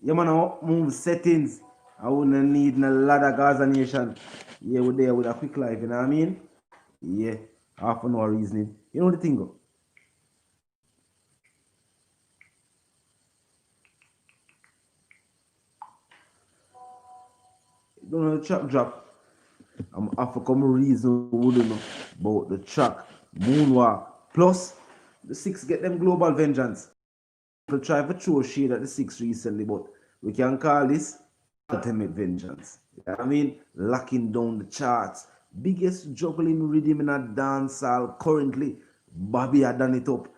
You man move settings. I wouldn't need a lot of Gaza nation. Yeah, we're there with a quick life, you know what I mean? Yeah, half an hour reasoning. You know the thing go? You don't know the track drop. I'm have to come reason wouldn't know about the track, Moonwalk. Plus, the six get them global vengeance. To try to throw shade at the six recently, but we can call this ultimate vengeance. You know what I mean? Locking down the charts. Biggest juggling rhythm in a dancehall currently. Bobby had done it up.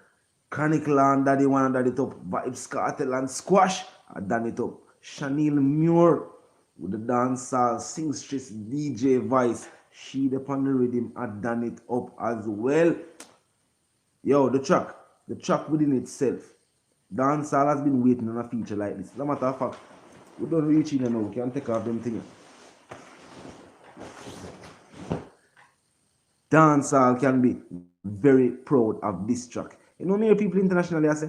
Chronicle and Daddy One done it up. Vybz, Kartel and Squash had done it up. Chanel Muir with the dancehall singstress DJ Vice. She upon the rhythm had done it up as well. Yo, the track within itself. Dancehall has been waiting on a feature like this. As a matter of fact, we don't reach in now. We can take off them things. Dancehall can be very proud of this track. You know, many people internationally I say,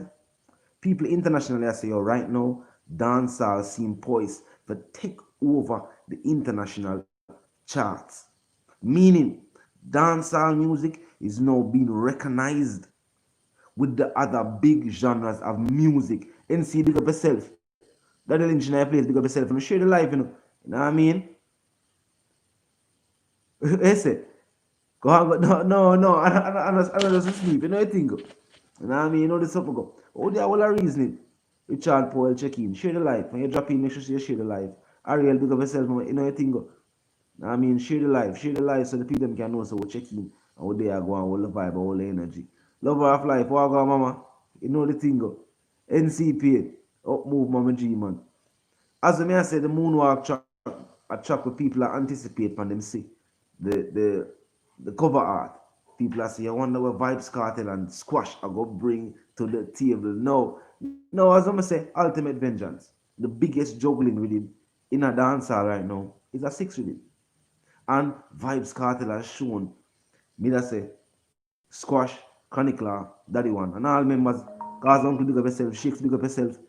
yo, right now, dancehall seem poised to take over the international charts. Meaning, dancehall music is now being recognized with the other big genres of music. NC, big up yourself. That the engineer plays, big up yourself. And share the life, you know. You know what I mean? Listen. Go on, no. I don't just sleep. You know what I think? You know what I mean? You know this up go. Oh, there all a reasoning. Richard Paul check in. Share the life. When you drop in, make sure you share the life. Ariel, big up yourself. You know what I think? You know what I mean? Share the life. Share the life so the people can know so we check in. And what they are going, all the vibe, all the energy. Lover of life. What go, mama? You know the thing go. NCP. Up move, mama G, man. As I said, the moonwalk track, a track where people are anticipate when them see the the cover art. People are say, I wonder what Vybz, Kartel and Squash are going to bring to the table. No, as I'm say, ultimate vengeance. The biggest juggling rhythm in a dancehall right now is a six rhythm. And Vybz, Kartel has shown me that say Squash, Chronicler, Daddy One, and all members, Gaza Uncle big up yourself, Shakes big up yourself,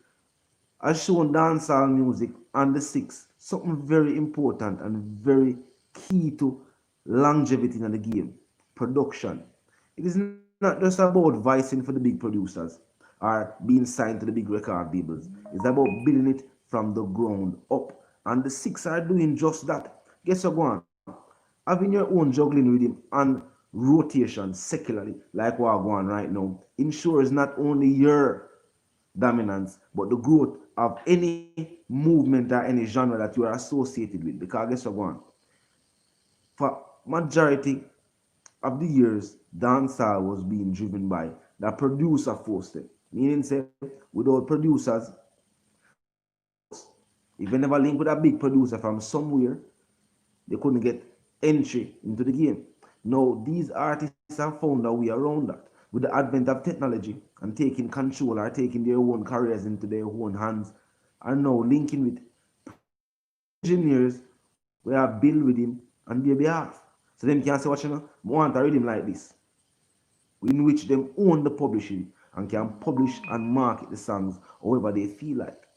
has shown dancehall music and the six something very important and very key to longevity in the game production. It is not just about vicing for the big producers or being signed to the big record labels. It's about building it from the ground up. And the six are doing just that. Guess what, go on? Having your own juggling rhythm and rotation secularly, like what I'm going right now, ensures not only your dominance, but the growth of any movement or any genre that you are associated with. Because guess what, one, for majority of the years, dancehall was being driven by the producer force them. Meaning, say, without producers, if you never link with a big producer from somewhere, they couldn't get entry into the game. Now, these artists have found a way around that with the advent of technology and taking control or taking their own careers into their own hands, are now linking with engineers we have built with him on their behalf. So them can say, what you know, I want a rhythm like this, in which them own the publishing and can publish and market the songs however they feel like.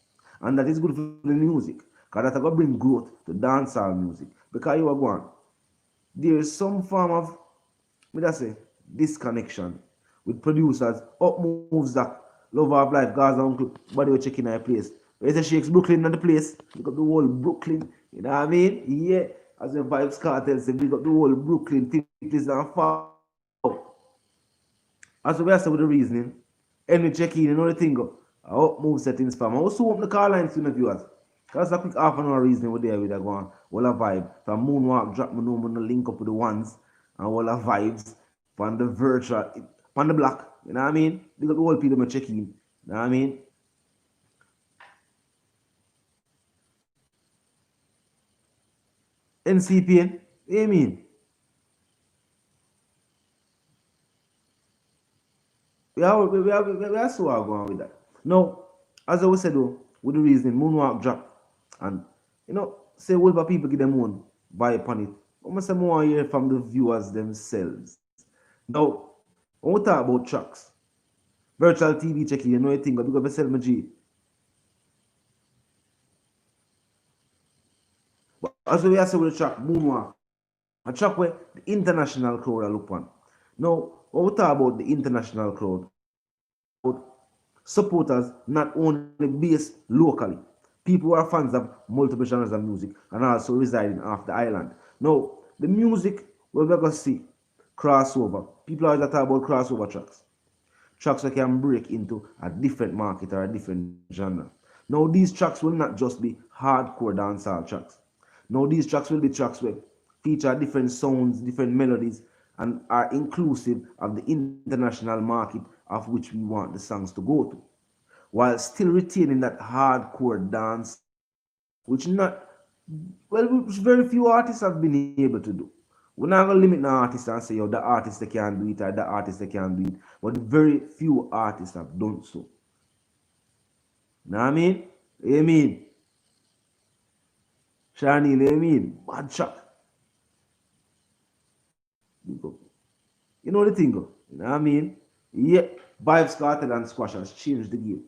And that is good for the music, because that's going to bring growth to dancehall music. Because you are going, there is some form of, what I say, disconnection with producers. Up moves that Love of Life, Gaza Uncle, body will check in a place. Where's the Shakes Brooklyn in the place? Look up the whole Brooklyn, you know what I mean? Yeah, as the Vybz Kartel say, big up the whole Brooklyn, 50s and far. As we are saying with the reasoning, and we check in, you know the thing go. I hope move settings from. I also open the car lines to the viewers. That's a quick half an hour reasoning with there with that going. All a vibe. From Moonwalk, drop my number, link up with the ones, and all the vibes from the virtual, from the black. You know what I mean? Big up the whole people check in. You know what I mean? NCPN, what do you mean? We are so going with that. Now, as I was said though, with the reason Moonwalk drop and say what people give them one vibe upon it. I'm gonna say more here from the viewers themselves. Now, when we talk about tracks, virtual TV checking, you know you think of because myself my G. As we are saying with the track Moonwalk, a track where the international crowd are look on. Now, when we talk about the international crowd, supporters not only based locally, people who are fans of multiple genres of music and also residing off the island. Now, the music we're going to see crossover. People always talk about crossover tracks. Tracks that can break into a different market or a different genre. Now, these tracks will not just be hardcore dancehall tracks. Now, these tracks will be tracks where feature different sounds, different melodies, and are inclusive of the international market of which we want the songs to go to, while still retaining that hardcore dance, which not which very few artists have been able to do. We're not gonna limit the artist and say, yo, the artist they can do it or the artist they can do it, but very few artists have done so. Know what I mean? You mean? Shani, you mean? Bad track. You know the thing, go. You know what I mean? Yeah, Vybz Kartel and Squash has changed the game.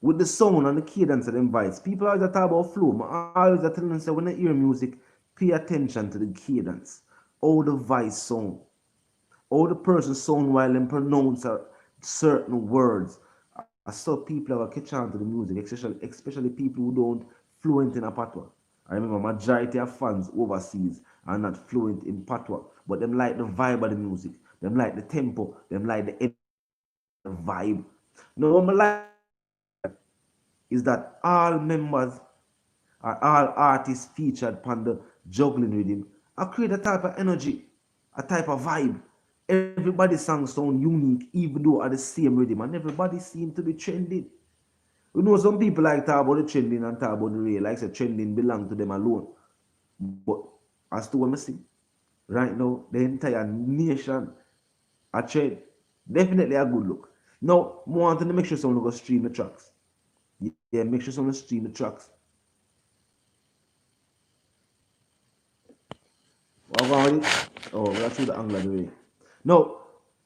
With the sound and the cadence of them vibes. People always talk about flow. I always tell them, say, when they hear music, pay attention to the cadence, how the voice sound, how the person sound while them pronounce certain words. I saw people have catch on to the music, especially people who don't fluent in a patois. I remember majority of fans overseas are not fluent in patois, but them like the vibe of the music, them like the tempo, them like the vibe. No, what I like is that all members or all artists featured upon the juggling rhythm I create a type of energy, a type of vibe. Everybody's song sound unique, even though at the same rhythm, and everybody seem to be trending. We know some people like talk about the trending and talk about the real, like say trending belong to them alone. But as to what I see, right now, the entire nation a trend. Definitely a good look. Now, more want to make sure someone go stream the tracks. Yeah, make sure someone stream the tracks. What about it? Oh, that's through the angle of the way. Now,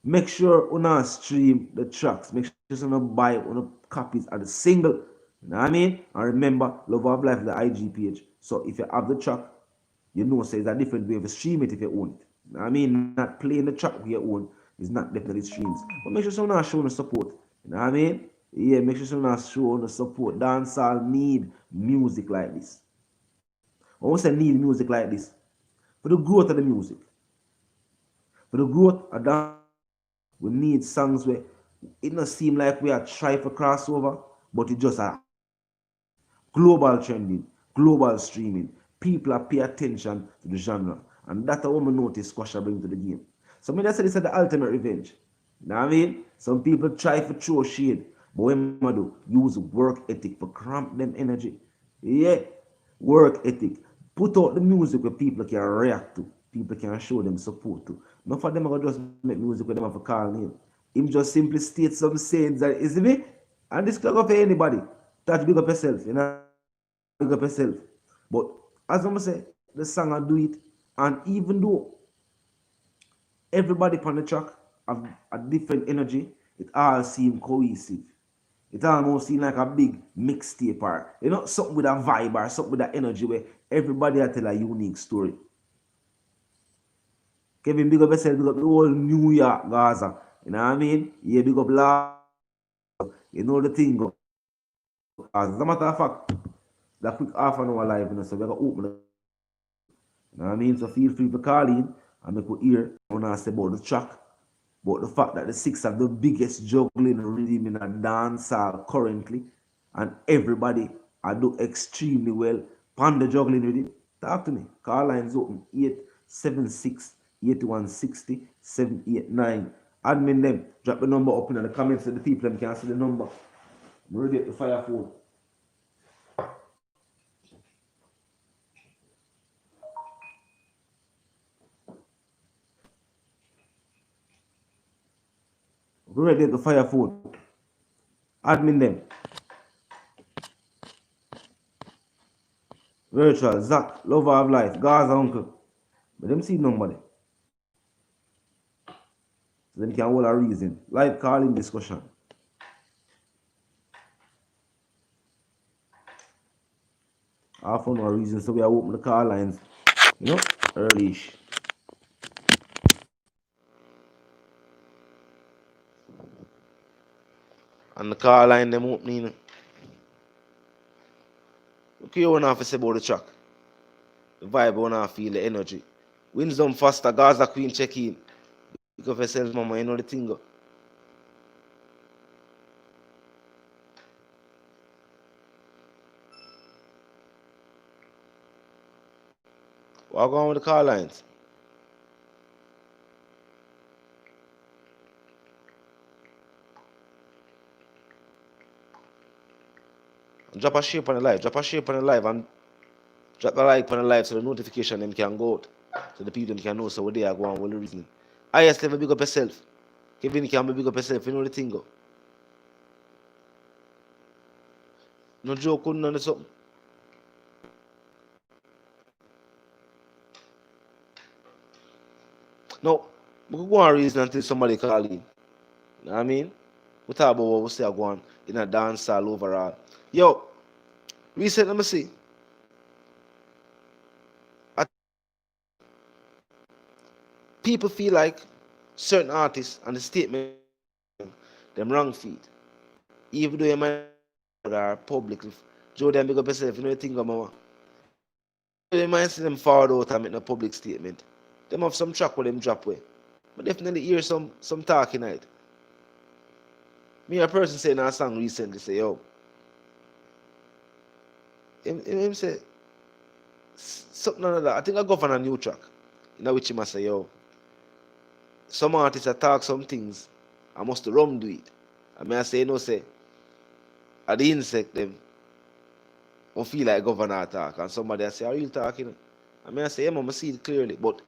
make sure you stream the tracks. Make sure you buy copies of the single. You know what I mean? And remember, Love of Life is the IG page. So if you have the track, you know, say it's a different way of stream it if you own it. You know what I mean? Not playing the track with your own is not definitely streams. But make sure someone show the support. You know what I mean? Yeah, make sure someone show the support. Dancehall need music like this. I won't say need music like this. For the growth of the music. For the growth of dance, we need songs where it not seem like we are trying for crossover, but it just a global trending, global streaming. People are pay attention to the genre. And that's what we notice Squasha bring to the game. So I say this is the ultimate revenge. You know what I mean? Some people try for throw shade, but when I do, use work ethic for cramp them energy. Yeah, work ethic. Put out the music where people can react to, people can show them support to. Not for them I just make music with them have a call name. Him just simply state some sayings that is me, and this can go for anybody. Touch big up yourself, you know, big up yourself. But as I'm say, the song I do it, and even though everybody on the track have a different energy, it all seem cohesive. It almost seems like a big mixtape or you know something with a vibe or something with that energy where everybody tell a unique story. Kevin, big up yourself, big up the whole New York, Gaza. You know what I mean? Yeah, big up La. You know the thing. As a matter of fact, that quick half an hour live, you know, so we're gonna open it. You know what I mean? So feel free to call in and make we hear when I say about the track, but the fact that the six are the biggest juggling rhythm in a dancehall currently, and everybody I do extremely well on the juggling rhythm. Talk to me. Call lines open 876 8160 789. Admin them. Drop the number up in the comments so the people them can see the number. I'm ready at the fire phone. We're ready at the fire phone. Admin them. Virtual, Zach, Lover of Life, Gaza Uncle. But them see nobody. So them can hold a reason. Live calling discussion. Half for no reason, so we are open the car lines, early-ish. And the car line them opening. Look you wanna have to say about the track. The vibe wanna feel the energy. Wisdom faster, Gaza Queen check in. Because of yourself, mama, you know the thing go. What going on with the car lines? Drop a shape on the live. Drop a shape on the live and drop a like on the live so the notification them can go out. So the people them can know so what they are going what the reason. I just never big up yourself. Kevin can be big up yourself, you know the thing go. No joke couldn't know something. No, we could go on reason until somebody call in. You know what I mean? We talk about what we say go on in a dance all overall. Yo, recent let me see. I, people feel like certain artists and the statement them wrong feet. Even though you might are public. Joe them big up yourself, you know the thing go mama. You might see them forward out and make a public statement. Them have some track where them drop way. But definitely hear some talking night. Me a person saying a song recently say, yo, him say something like that. I think I go for a new track. In which he must say, yo, some artists attack some things. I must rum do it. I mean I say no say at the insect them won't feel like governor attack and somebody I say, are you talking? I mean I say, yeah, I see it clearly, but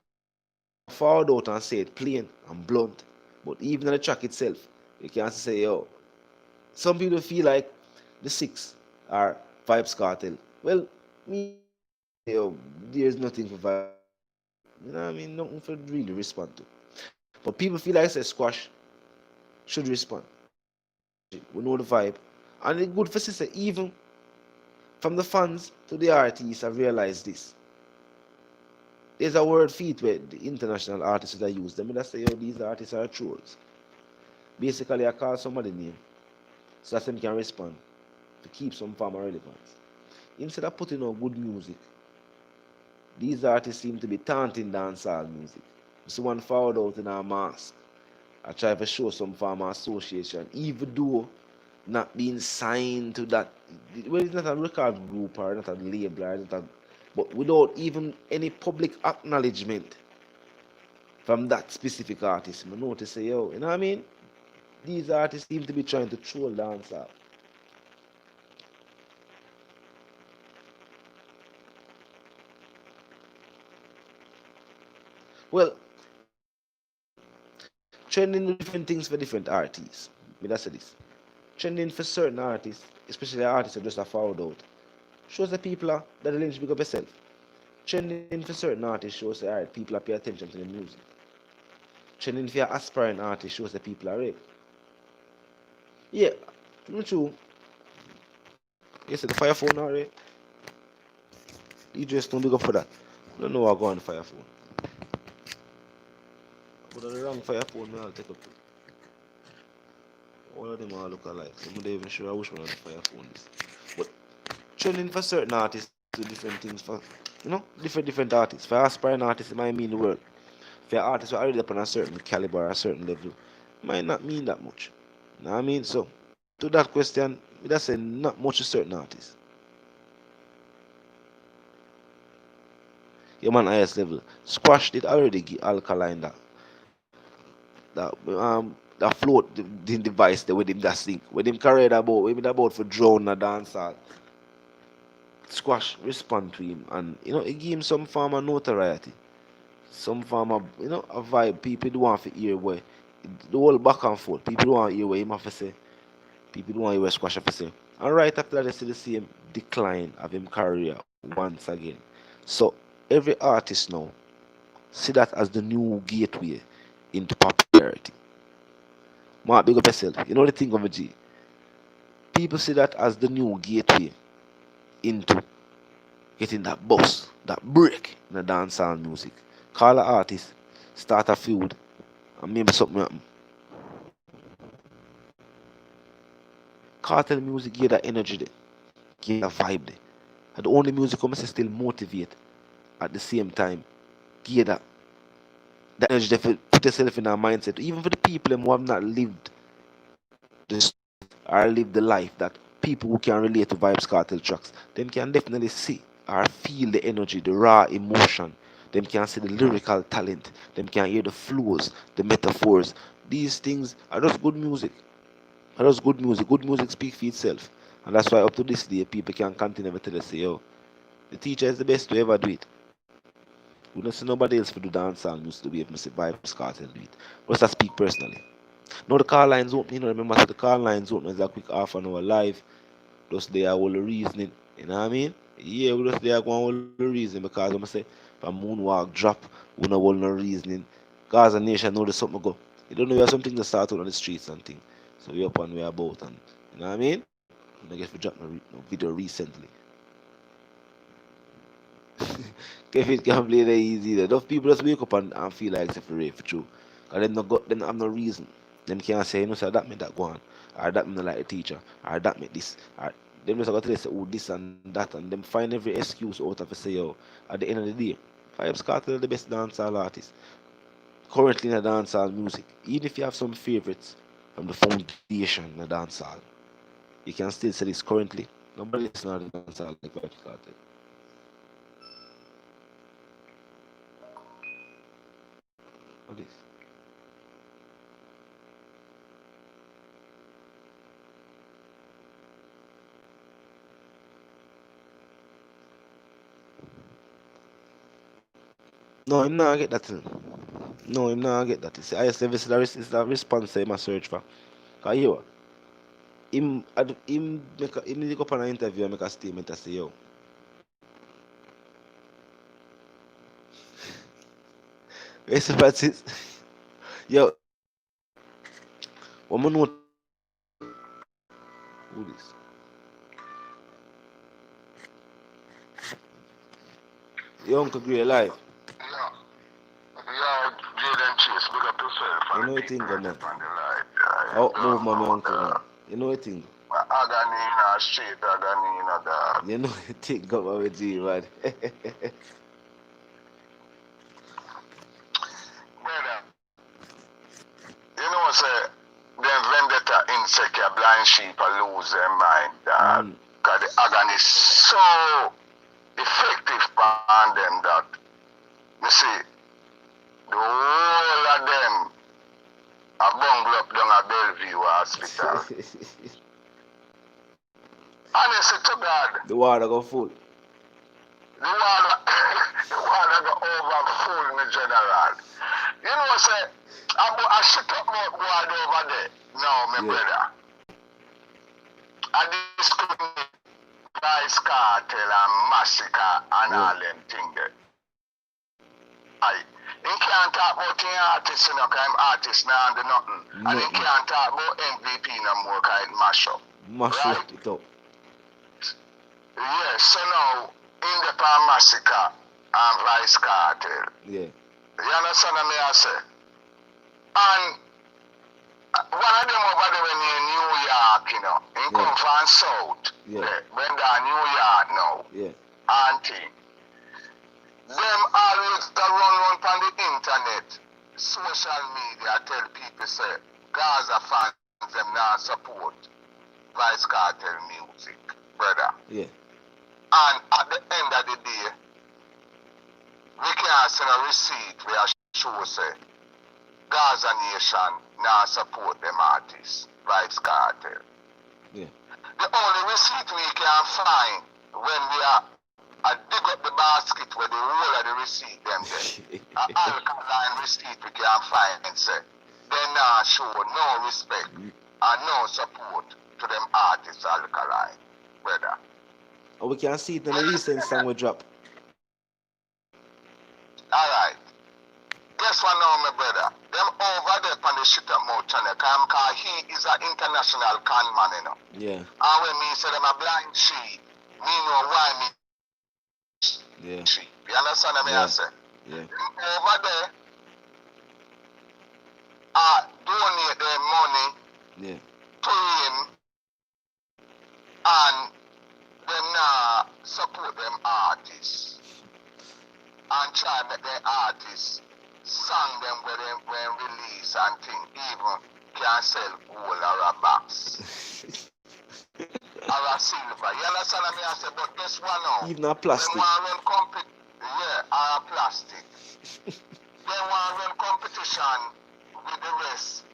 forward out and say it plain and blunt. But even in the track itself, you can't say, yo, some people feel like the six are Vybz Kartel. Well, me, yo, there's nothing for Vybz. You know what I mean? Nothing for really respond to. But people feel like say squash should respond. We know the vibe. And it's good for sister, even from the fans to the artists have realized this. There's a word feat where the international artists that use them. And I say, yo, these artists are trolls. Basically, I call somebody name so that them can respond to keep some form of relevance. Instead of putting on good music, these artists seem to be taunting dancehall music. So one forward out in a mask. I try to show some form of association, even though not being signed to that. Well, it's not a record group or not a label or not a, but without even any public acknowledgement from that specific artist. I notice say, yo, you know what I mean? These artists seem to be trying to troll dancehall. Well, trending different things for different artists. Me that say this. Trending for certain artists, especially artists that just are followed out, shows the people that the lynch big up yourself. Trending for certain artists shows that alright, people are pay attention to the music. Trending for your aspiring artist shows that people are real. Yeah, not true. You said the fire phone already. DJs don't big up for that. I don't know what go on the fire phone. But on the wrong fire phone, I'll take up. All of them all look alike. So I'm not even sure which one of the fire phone is. But trending for certain artists do different things for different artists. For aspiring artists it might mean the world. For artists who are already up on a certain caliber or a certain level, it might not mean that much. You know what I mean? So to that question, that's say not much to certain artists. Your man highest level. Squash did already give alkaline that float the device there with him that sing. With him carry that boat, with him that boat for drone a dancehall. Squash respond to him and it give him some form of notoriety. Some form of a vibe people do want to hear where the whole back and forth. People don't want to hear what him have to say. People don't want to hear what Squash have to say. And right after that, they see the same decline of him career once again. So every artist now see that as the new gateway into popularity. Mark, big up yourself. You know the thing of a G. People see that as the new gateway into getting that buzz, that break in the dancehall music. Call an artist, start a feud, and maybe something happen. Cartel music give that energy there, give that vibe there. And the only music I must still motivate at the same time, give that energy there for put yourself in our mindset. Even for the people who have not lived the or lived the life that people who can relate to Vybz Cartel tracks, them can definitely see or feel the energy, the raw emotion. Them can see the lyrical talent. Them can hear the flows, the metaphors. These things are just good music. Are just good music. Good music speaks for itself. And that's why up to this day, people can continue to tell us, say, yo, the teacher is the best to ever do it. We don't see nobody else for do dancehall music to be able to say Vybz Cartel do it. But I speak personally. Now the call lines open, remember so the call lines open is a quick half an hour live. Just there all the reasoning. You know what I mean? Yeah, we just there going all the reasoning because I'm say if a moonwalk drop, we know all no reasoning. Gaza nation know there's something go. You don't know we have something to start out on the streets and thing. So we up and we about and you know what I mean? And I guess we dropped no video recently. Kevin can play that easy. Enough people just wake up and feel like it's for real, for true. Cause them have no reason. Them can't say, say that made that go on. Or that me not like the teacher. Or that made this. Or them just got to say, oh, this and that. And them find every excuse out of it say, yo, at the end of the day, Vybz Kartel the best dancehall artist. Currently in the dancehall music. Even if you have some favorites from the foundation in the dancehall, you can still say this currently. Nobody listen to the dancehall like Vybz Kartel. What is? No, him not get that thing. No, him not get that. See, I say this is the response I must search for. Cause you what? Him need to go up on an interview and make a statement and say, yo, listen Francis. Yo, what me know who this? Your Uncle Grey alive. Yeah. Yeah, Jaden Chase, big up yourself You and know the what people thing, right man. up on the light. Yeah, Out you move don't my know uncle, man. You know what thing? agony in our street, agony in our dog. You know what thing come out with you, man. Brother, you know, say, them vendetta insect, a blind sheep, a lose their mind, dog. Mm. Because the agony is so effective on them that, you see, the whole of them are bungled up down at Bellevue Hospital. Honestly to God, The water go full. the water, the water go over full, me general. You know, say, I shut up my water over there. No, my Yeah. brother. I discriminate Vybz Kartel and massacre and all them things there. Aye. He can't talk about the artist, you know, because I'm artist now and do nothing. And he can't talk about MVP no more, because it mash up. Mash Right? up it up. Yes, so now, in the Pan Massacre and Vybz Kartel. Yeah. You understand what I say? And one of them over there in New York, you know, he come from South. Yeah. When they're New York now. Yeah. Auntie. Them always run on the internet, social media, tell people say, Gaza fans them now support Vybz Kartel music, brother. Yeah. And at the end of the day, we can send a receipt where show say Gaza Nation now support them artists, Vybz Kartel. Yeah. The only receipt we can find when we are I dig up the basket where the whole of the receipt them there. An alkaline receipt we can find say they now show no respect and no support to them artists alkaline, brother. Oh, we can see it in the recent song we drop. Alright. Guess what now, my brother? Them over there on the shit up mouth channel, because he is an international con man, you know. Yeah. And when me say them a blind sheep, me know why me Yeah. You understand what I say? Yeah. Over there, donate their money Yeah. to him and them now support them artists and try make their artists song them when release and thing even can sell gold or a box or a silver. You understand what I say? But guess what now? Even a plastic. They want to run or a plastic. They want to run competition with the rest.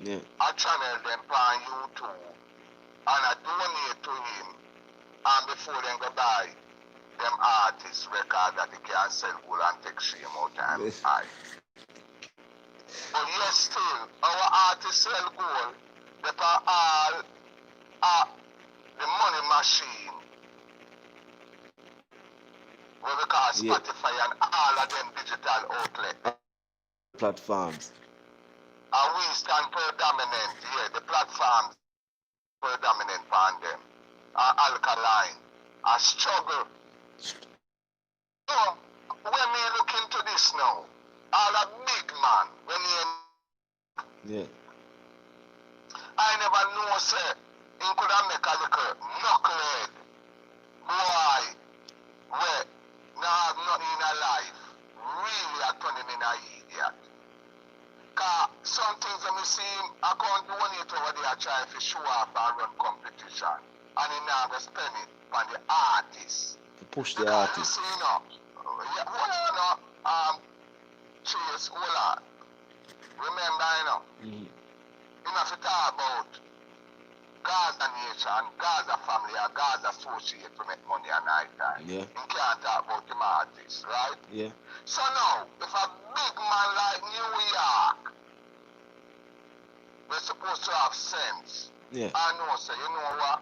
Yeah. I channel them on YouTube and I donate to him, and before they go buy them artists record that they can sell gold and take shame out time high. But yes, still our artists sell gold. They are all the money machine. What we call Spotify and all of them digital outlet platforms. And we stand predominant, the platforms predominant on them. Alkaline, a struggle. So, when we look into this now, all a big man, when Yeah. I never know, say, he could have make a little knucklehead boy, where now have nothing in a life, really a turn him in a idiot. Cause some things that me see him, I can't do it over there trying to show off and run competition. And he now go spend it on the artist. To push the artist. You see, you know, hold on, Chase, hold on. Remember, you know, you have to talk about Gaza nation, Gaza family, and Gaza associate to make money at night time. Yeah. You can't talk about the artists, right? Yeah. So now, if a big man like New York, we're supposed to have sense. Yeah. I know, say, you know what?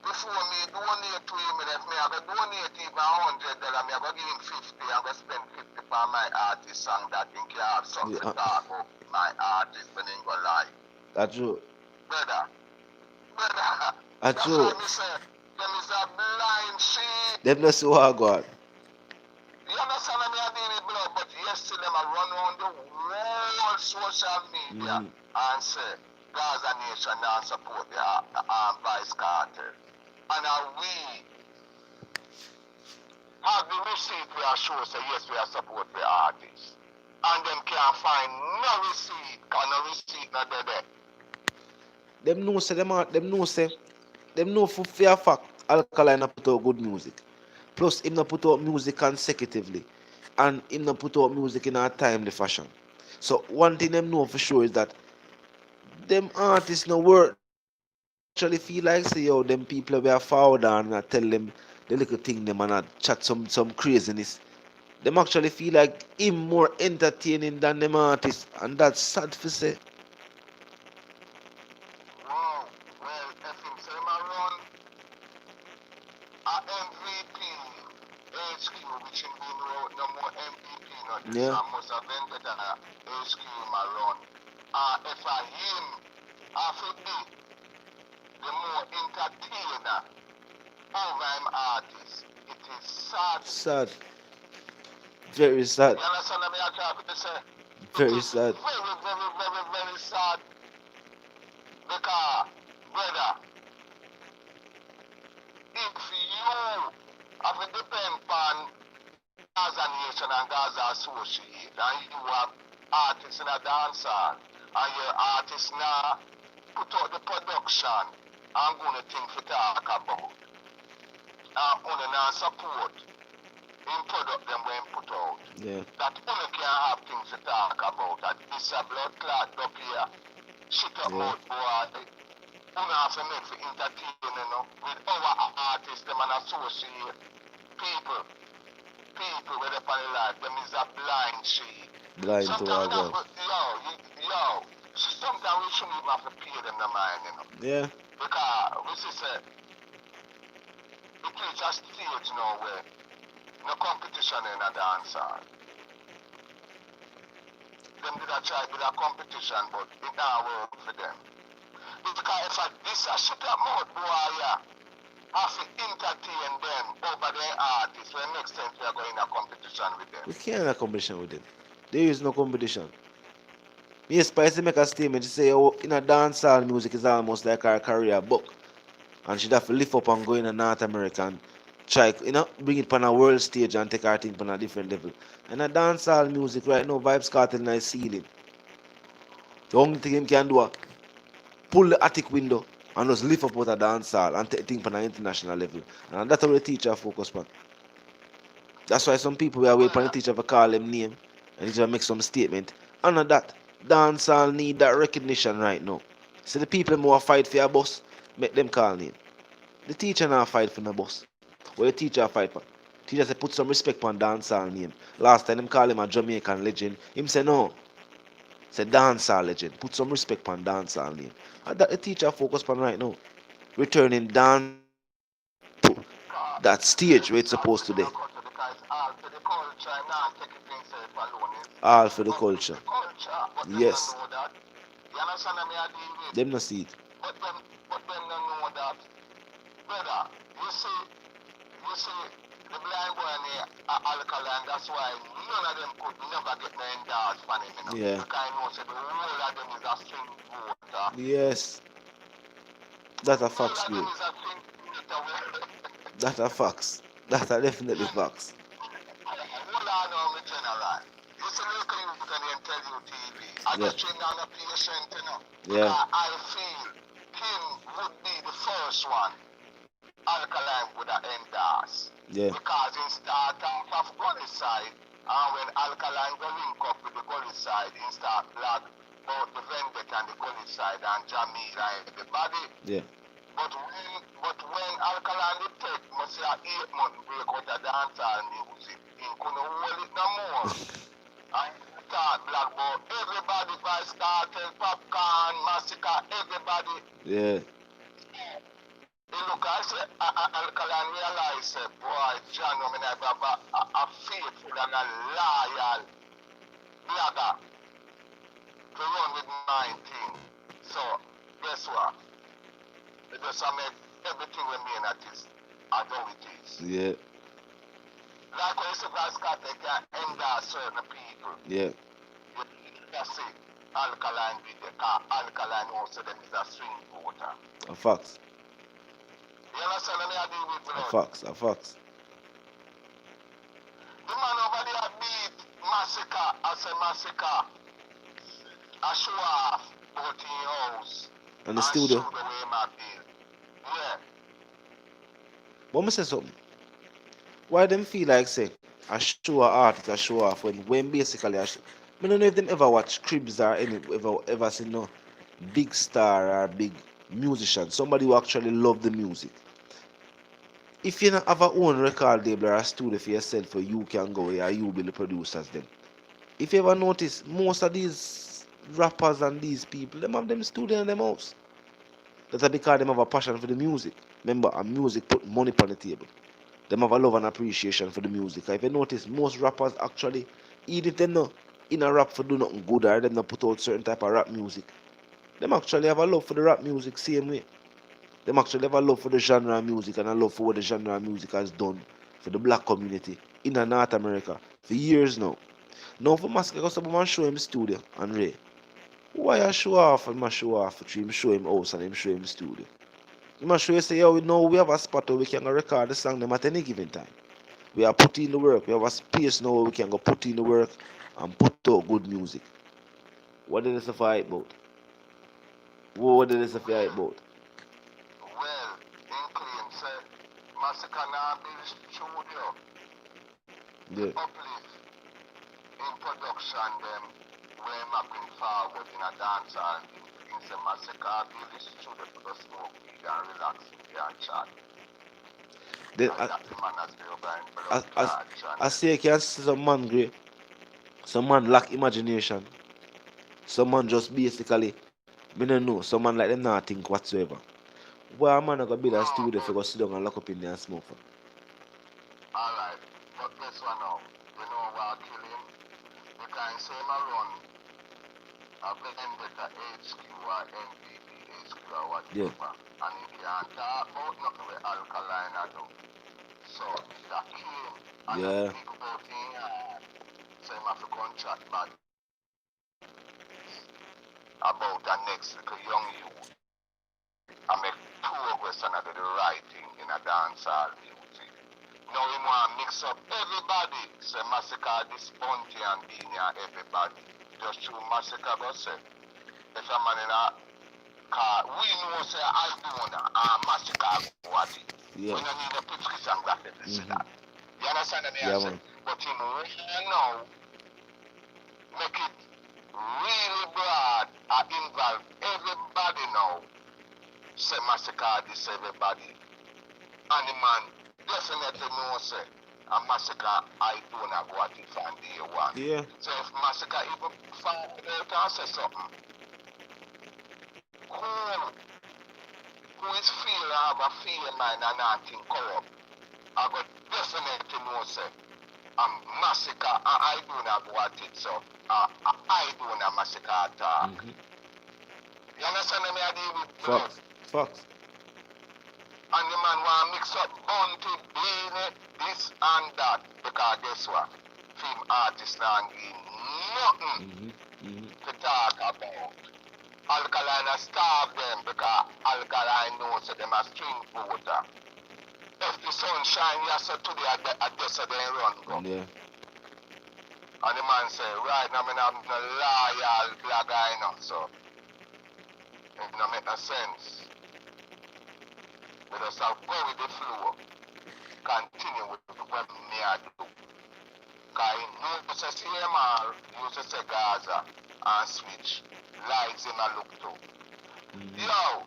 Before me donate to him, if me I go donate even $100, me I go give him 50, I go spend 50 for my artist song that he can have something to talk about my artist when he go live. That's true. Brother, That's that's true. why me say, them is a blind sheep. Them not so hard, God. You understand me I deal with blood, but yesterday them I run around the whole social media and say, Gaza Nation now support the Vybz Kartel. And we have the receipt we are sure say yes we are support the artists. And them can't find no receipt, because no receipt not there. Them know for fair fact Alkaline not put out good music. Plus him not put out music consecutively. And him not put out music in a timely fashion. So one thing them know for sure is that them artists no work actually feel like say yo them people we are forward and I tell them the little thing them and I chat some craziness. Them actually feel like him more entertaining than them artists, and that's sad to say. Wow, well, if him say him run a MVP HQ, which him been no more MVP, no this, Yeah. I must have invented a HQ him a run. If I him, I feel be the more entertainer over him artist. It is sad. Sad. Very sad. You understand what I try to say? Very It is sad. very, very, very, very sad. Because, brother, if you have to depend on Gaza Nation and Gaza Associate, and you have artists in a dancehall, and your artists now put out the production, I'm going to think to talk about. And only now support in product them when put out. Yeah. That only can have things to talk about. That this a blood clot up here. Shit up mouth boy. Only have to make for entertaining, you know, with our artists, them and associate people with up on the life. Them is a blind sheep. Blind to our Sometimes God. sometimes we shouldn't even have to pay them the mind, you know. Yeah. Because we see say it reach a stage now where no competition in a dancehall. Them did a try with a competition, but it not work for them. Because if this a shit up mouth boy, yeah, have to entertain them over their artists when next time we are going in a competition with them. We can't have a competition with them. There is no competition. Me Spicy make a statement. She say, oh, in a dancehall music is almost like her career book. And she'd have to lift up and go in a North America and try, bring it on a world stage and take her thing on a different level. And a dancehall music right now, Vybz Kartel in the ceiling. The only thing him can do is pull the attic window and just lift up out a dancehall and take things on an international level. And that's how the teacher focus on. That's why some people were waiting for the teacher to call them name and the teacher make some statement. And of that, dancehall need that recognition right now. So the people who fight for your boss, make them call name. The teacher not fight for no boss. What the teacher fight for? Teacher say put some respect on dancehall name. Last time them call him a Jamaican legend. Him say no. Say dancehall legend. Put some respect on dancehall name. And that the teacher focus on right now. Returning dance to that stage where it's supposed to be. All for the culture. Yes. You understand me? I deal with. Them not see it. But them don't know that. Brother, you see, the blind boy in Alkaline, that's why none of them could never get no endorse for him, you know. Yeah. Because I know so the whole of them is a string voter. Yes. That's a All facts, of bro. them is a string voter. That's a facts. That's a definitely facts. Hold on now, my general. You see, look at you can tell you TV. I Yeah. just train down a patient, you know. Yeah. Because I feel him would be the first one Alkaline would have endorse. Yeah. Because he start off of Gully side, and when Alkaline go link up with the Gully side, he start black about the Vendetta and the Gully side and Jamila and everybody. Yeah. But when Alkaline did take, must say a 8-month break out of dancehall music, he couldn't hold it no more. And he start black about everybody by Kartel, Popcorn, Massacre, everybody. Yeah. Look, I say, Alkaline realize, boy, John, I mean, I have a faithful and a loyal blogger to run with my team. So, guess what? It just make everything remain at is as though it is. Yeah. Like when you say Vybz Kartel can endorse certain people. Yeah. You just say, Alkaline did the car. Alkaline also them is a swing voter. A facts. You understand what I deal with, A blood? facts. A facts. The man over there beat Massacre, I say Massacre. I show off about in house. And the studio. Show the way my bill. Yeah. But me say something. Why them feel like say I show a artist I show off when basically I don't know if them ever watch Cribs or any ever see no big star or big musician, somebody who actually love the music. If you not have a own record label or a studio for yourself where you can go or you be the producers then. If you ever notice, most of these rappers and these people, them have them studio in them house. That's because them have a passion for the music. Remember, a music put money on the table. Them have a love and appreciation for the music. If you notice, most rappers actually, even if they not in a rap for do nothing good or them not put out certain type of rap music, them actually have a love for the rap music same way. Them actually have a love for the genre of music and a love for what the genre of music has done for the black community in North America for years now. Now for Mask, because someone show him studio and Ray. Why I show off and I show off for him show him house and him show him studio. You must show you say, yo, we know we have a spot where we can go record the song them at any given time. We are putting in the work. We have a space now where we can go put in the work and put out good music. What did this fight about? What did this fight about? Well, in claim say Massacre now build studio. Yeah. Uplift in production them way mapping forward in a dancehall in say Massacre build the studio to the smoke weed and relax and chat. Then, And that the man has been over in I say you can see some man great. Some man lack imagination. Some man just basically, me don't know, some man like them not think whatsoever. Why a man gonna build a studio if you go sit down and lock up in there and smoke for? Alright, but guess what now? You know what kill him? You can say him a run a Vendetta HQ or NPP HQ or Yeah. whatever. And he can't talk about nothing with alkaline I do. So that came and I Yeah. big about in yard. So him have to contract back about the next little young youth. I make progress and I do the right thing in a dancehall music. Now him want to mix up everybody. Say massacre this Bunty and Beanie and everybody. Just through massacre go say. If a man in a car, we know say I do and massacre what it. Yeah. We don't need a pictures and graphics to see that. You understand me? Yeah, I say? man. But him really now make it really broad and involve everybody now. Say massacre this everybody. And the man definitely know say a massacre I don't know what it from day one. Yeah. So if massacre even find out and say something, who is feel have a feeling mind and not think corrupt, I go definitely know say massacre and I do not what it so I do not massacre attack. You understand me? I deal with blood. Fox. And the man want to mix up Bunty, Beanie, this and that. Because guess what? Film artists now give nothing to talk about. Alkaline starve them because alkaline knows that them a string water. If the sun shine yes today, I guess they run go. Yeah. And the man say, right now I'm no loyal black guy now, so it don't make no sense. We just have to go with the flow. Continue with what me I do. Because you say CMR, you say Gaza, and switch. Lights him I look to. Yo,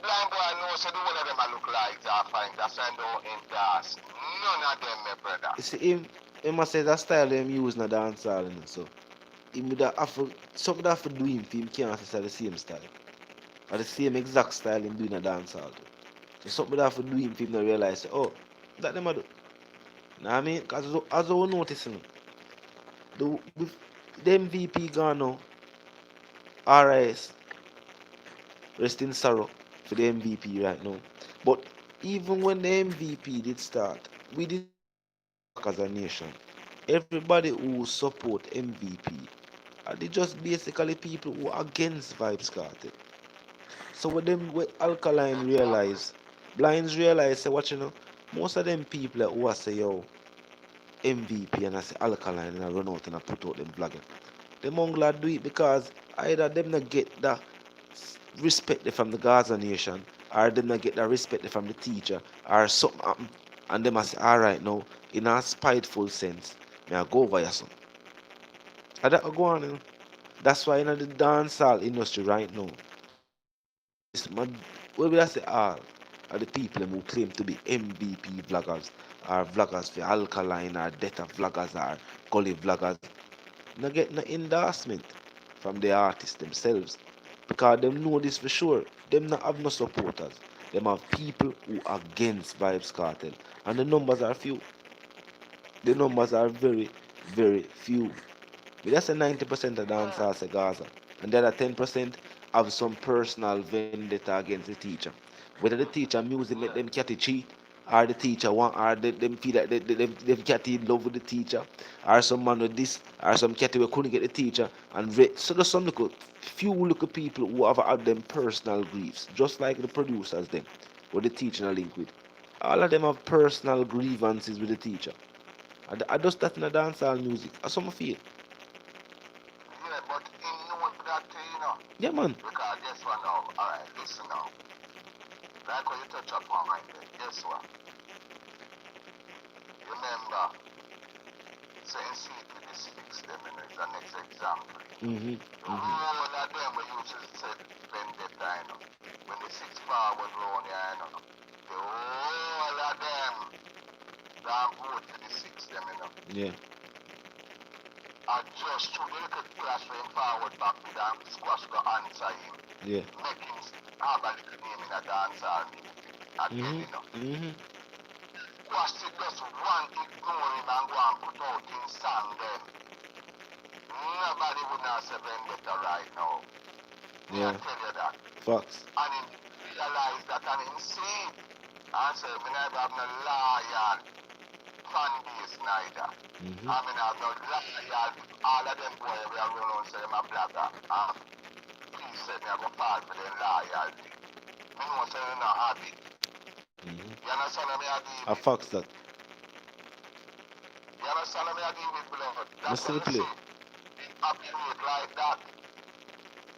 blind boy knows so the one of them I look like I find that send out in gas. None of them, my brother. You see him must say that style them use in the dancehall, you know, so him would have to something that have to do him for him can't say the same style. Or the same exact style him doing a dancehall. So something that have to do him for him to realize oh that them a do. You know what I mean? Because as I was noticing the MVP gone now, RIS, rest in sorrow for the MVP right now. But even when the MVP did start, we did as a nation. Everybody who support MVP are they just basically people who are against Vybz Kartel. So when Alkaline realize, Blinds realize say what you know, most of them people who are say yo MVP and I say Alkaline and I run out and I put out them vlogging. Them only do it because either them not get that respect from the Gaza nation or them not get that respect from the teacher or something happen and them must say alright now in a spiteful sense may I go over your son. And that go on, you know. That's why in the dancehall industry right now, it's my what will I say all are the people who claim to be MVP vloggers or vloggers for alkaline or data vloggers or gully vloggers not get no endorsement from the artists themselves because them know this for sure. Them not have no supporters. Them have people who are against Vybz Kartel and the numbers are few. The numbers are very, very few. But that's a 90% of dancehall say Gaza. And the other 10% have some personal vendetta against the teacher. Whether the teacher music make them catty cheat, or the teacher want, or them feel like them catty in love with the teacher, or some man with this, or some catty we couldn't get the teacher. So there's some few little people who have had them personal griefs, just like the producers them, or the teacher a link with. All of them have personal grievances with the teacher. I just that in the dancehall music. That's what I feel. Yeah, but he know that, you know. Yeah, man. Because guess what now? Alright, listen now. Like when you touch upon my head, guess what? Remember, saying secret is fixed them, and it's the next example. All of them we used to say vendetta, you know. When the 6 forward round, you know. The whole of them, don't vote for the 6 them, you know. Yeah. And just through the little clash when forward back with them, squash go answer him. Yeah. Make him have a little name in a dancehall music. Again, you know. Squash it just one ignore him and go and put out in song then. Nobody would not say vendetta right now. Me I tell you that. Facts. And him realize that and him see it. And say, me never have no loyal fan base neither. I mean, I have no loyal, all of them boys we are running on say them a blogger. And please say me I go fall for them loyalty. Me know say they not happy. You understand what me I deal I with? facts that. You understand what me I deal with, blood? I That's still what me play. see. It operate like that.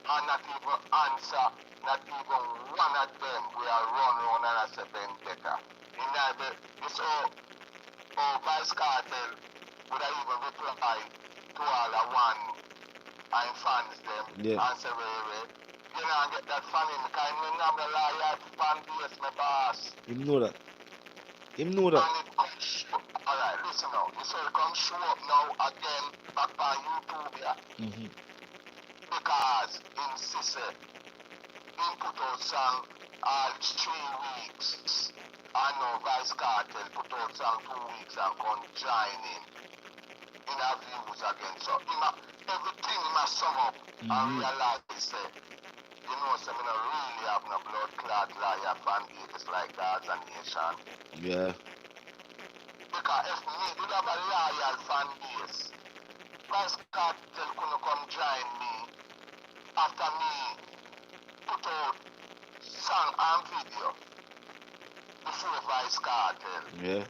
And not even answer, not even one of them we are run around and I say vendetta. In that, you saw Vybz Kartel would I even reply to all the one and fans them and say, wait. You know, and get that fan in because we have the loyal fan base, my boss. Him know that. Him know that. And it comes, alright, listen now. You say it come show up now again back on YouTube here. Because in Sisse, he put out song all 3 weeks. I know Vybz Kartel put out song 2 weeks and come join in our views again. So everything he must sum up and realize that, you know, so me not really have no blood clot liar fan base like Gaza Nation. Yeah. Because if me did have a loyal fan base, Vybz Kartel couldn't come join me after me put out song and video before Vybz Kartel. Yeah.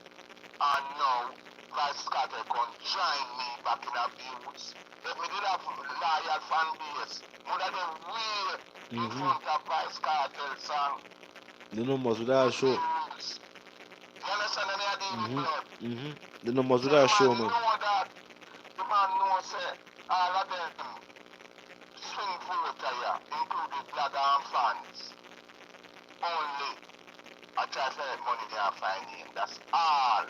And now Vybz Kartel can join me back in the views. If me did have loyal fan base, would have been real in front of Vybz Kartel song. The numbers would have show. You understand what I deal with, blood? The numbers would So have show, the man man. know that. The man know say all of them swing voter here, including blogger and fans. Only I try to make money they are finding. That's all.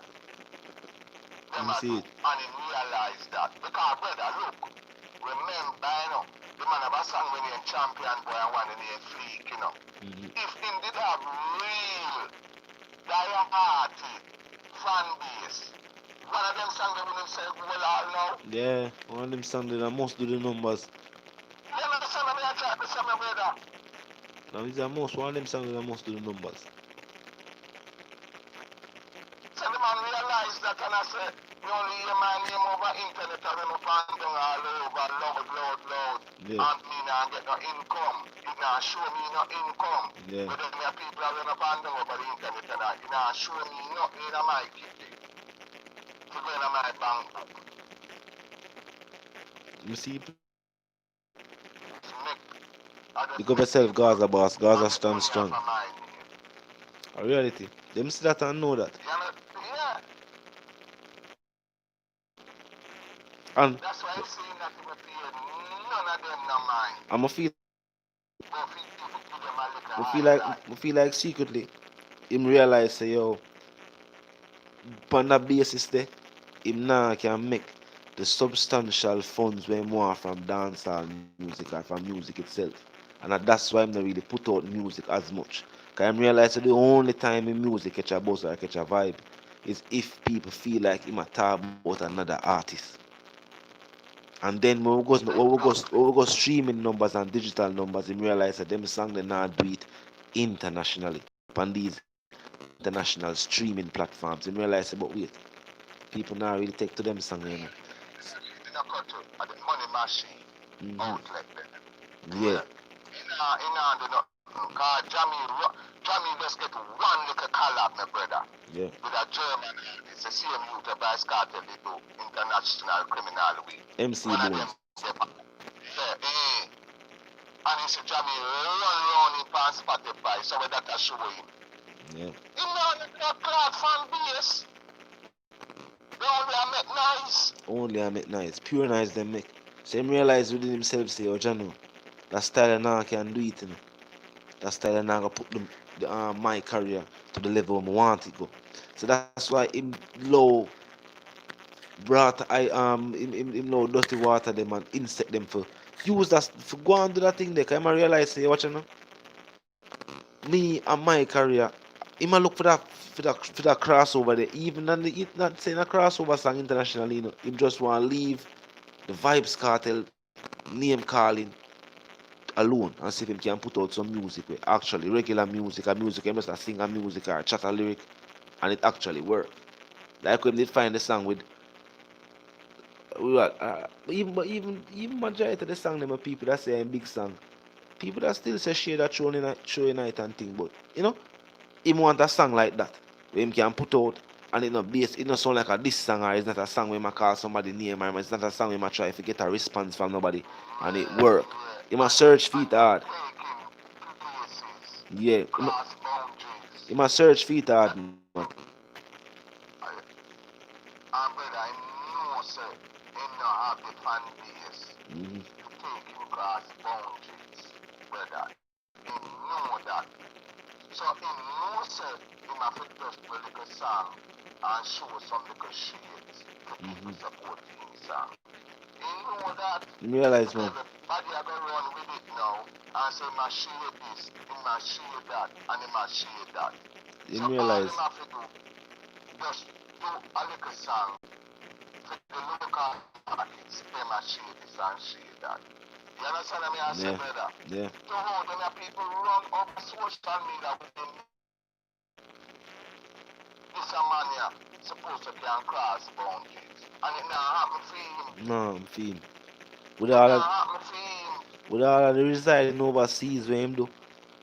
Them You a see do. it. And he realize that. Because brother, look, remember, you know, the man have a song when he champion boy and one in a freak, you know. If him did have real die-hearted fan base, one of them songs they wouldn't say well all now. Yeah. One of them songs that I must do the numbers. You understand what I try to say, my brother? Now it's a must. One of them songs that I must do the numbers. So the man realized that and I said, you only hear my name over internet and then up and down all over, loud. Yeah. And me not get no income. It not show me no income. Yeah. But then there people are run up and down over the internet and that. It not show me nothing in my kitty. To go in my bank book. You see? To make, Pick up yourself, Gaza boss. Gaza stand strong. for my name. A reality. Them see that and know that. You know, yeah. And That's why I'm saying that you pay none of them no mind. I'ma feel But if people give them a little I feel highlight. like I feel like secretly him realize say yo on that basis there him now can make the substantial funds we want from dancehall music or from music itself. And that's why I'm not really put out music as much. Cause I realize that the only time in music catch a buzz or catch a vibe is if people feel like him a talk about another artist. And then when we go streaming numbers and digital numbers, him realize that them song they not do it internationally on these international streaming platforms. Him realize but wait, people now really take to them song, you know. You know, cut to the money machine outlet there. Yeah. In do nothing. Because Jamie just get one little collab, my brother. Yeah. With a German artist, the same youth the Vybz Kartel they do, International Criminal Week. MC One of Bones. them, and he said, Jamie, run in past Spotify, so that I show him. Yeah. You know, the crowd fan base. They only make noise. Only I make nice. Pure nice them make. So him realize within himself say, oh Jano, that style now can do it, you know. That style now gonna put my career to the level I want it go. So that's why him low brought him low dirty water them and insect them for use that for go and do that thing there. Cause I realize say watch you know. Me and my career, him a look for that crossover there. Even and the, not saying a crossover song internationally, you know. Him just want to leave the Vybz Kartel name calling alone and see if him can put out some music with actually regular music, a music him just a sing a music or chat a lyric and it actually work. Like when they find the song with even majority of the song them are people that say a big song. People that still say share that show night and thing, but him want a song like that where him can put out and it not base it not sound like a this song or it's not a song where I call somebody name or it's not a song where I try to get a response from nobody and it work. You must search for it hard. Yeah. You must search for it hard, man. Brother, I know, sir, him not have the fan base Mm-hmm. to take him cross boundaries, brother. He know that. So he know, sir, him have to just do a little song and show some little shades to people support him song. He know that. You realize, man. Everybody are going to run with it now and say, he must share this, he must share that, and he must share that. You So all realize. him have to do, just do a little song for the local markets, they must share this and share that. You understand what I say, brother? Yeah. So how them people run up social media with them? This a man here supposed to can cross boundaries. And it not happen for him. No, I'm feeling. It not happen for him. With all of the residing overseas where him do